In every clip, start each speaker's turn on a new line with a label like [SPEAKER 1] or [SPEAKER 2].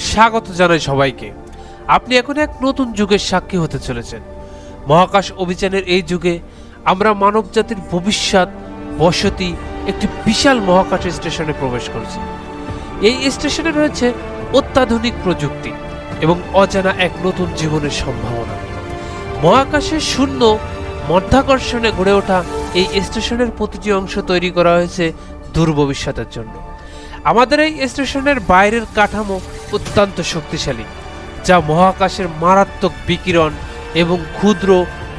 [SPEAKER 1] স্বাগত জানাই সবাইকে। আপনি এখন এক নতুন যুগের সাক্ষী হতে চলেছেন। মহাকাশ অভিযানের এই যুগে আমরা মানবজাতির ভবিষ্যৎ বসতি একটি বিশাল মহাকাশ স্টেশনে প্রবেশ করছি। এই স্টেশনে রয়েছে অত্যাধুনিক প্রযুক্তি এবং অজানা এক নতুন জীবনের সম্ভাবনা। মহাকাশের শূন্য মধ্যাকর্ষণে গড়ে ওঠা এই স্টেশনের প্রতিটি অংশ তৈরি করা হয়েছে দূর ভবিষ্যতের জন্য। আমাদের এই স্টেশনের বাইরের কাঠামো অত্যন্ত শক্তিশালী, যা মহাকাশের মারাত্মক বিকিরণ এবং ক্ষুদ্র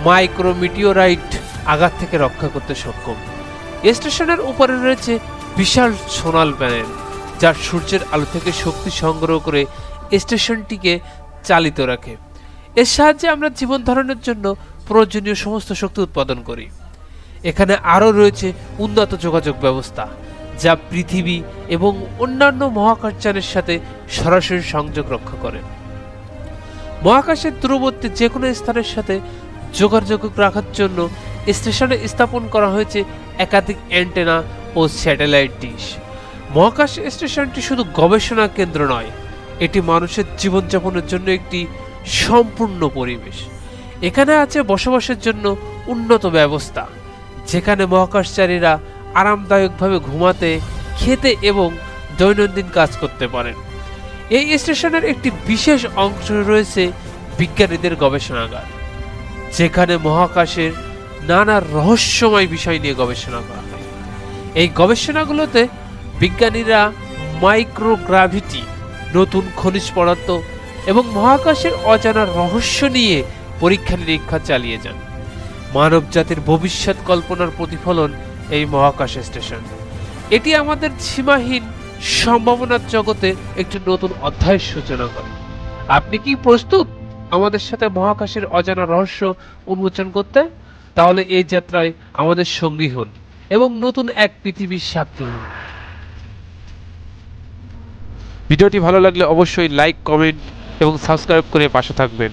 [SPEAKER 1] মাইক্রোমিটিওরাইট আঘাত থেকে রক্ষা করতে সক্ষম। স্টেশনের উপরে রয়েছে বিশাল সোনাল প্যানেল, যা সূর্যের আলো থেকে শক্তি সংগ্রহ করে স্টেশনটিকে চালিত রাখে। এর সাহায্যে আমরা জীবন ধারণের জন্য প্রয়োজনীয় সমস্ত শক্তি উৎপাদন করি। এখানে আরও রয়েছে উন্নত যোগাযোগ ব্যবস্থা, যা পৃথিবী এবং অন্যান্য মহাকাশযানের সাথে সরাসরি সংযোগ রক্ষা করে। মহাকাশের দূরবর্তী যে কোনো স্থানের সাথে যোগাযোগ রাখার জন্য স্টেশনে স্থাপন করা হয়েছে একাধিক অ্যান্টেনা ও স্যাটেলাইট ডিশ। মহাকাশ স্টেশনটি শুধু গবেষণা কেন্দ্র নয়, এটি মানুষের জীবনযাপনের জন্য একটি সম্পূর্ণ পরিবেশ। এখানে আছে বসবাসের জন্য উন্নত ব্যবস্থা, যেখানে মহাকাশচারীরা আরামদায়কভাবে ঘুমাতে, খেতে এবং দৈনন্দিন কাজ করতে পারেন। এই স্টেশনের একটি বিশেষ অংশ রয়েছে বিজ্ঞানীদের গবেষণাগার, যেখানে মহাকাশের নানা রহস্যময় বিষয় নিয়ে গবেষণা করা হয়। এই গবেষণাগুলোতে বিজ্ঞানীরা মাইক্রোগ্রাভিটি, নতুন খনিজ পদার্থ এবং মহাকাশের অজানা রহস্য নিয়ে পরীক্ষা নিরীক্ষা চালিয়ে যান। মানব জাতির ভবিষ্যৎ কল্পনার প্রতিফলন এই মহাকাশ স্টেশন। এটি আমাদের সীমাহীন সম্ভাবনার জগতে একটি নতুন অধ্যায়ের সূচনা করে। আপনি কি প্রস্তুত আমাদের সাথে মহাকাশের অজানা রহস্য উন্মোচন করতে? তাহলে এই যাত্রায় আমাদের সঙ্গী হন এবং নতুন এক পৃথিবীর সাক্ষী হন। ভিডিওটি ভালো লাগলে অবশ্যই লাইক, কমেন্ট এবং সাবস্ক্রাইব করে পাশে থাকবেন।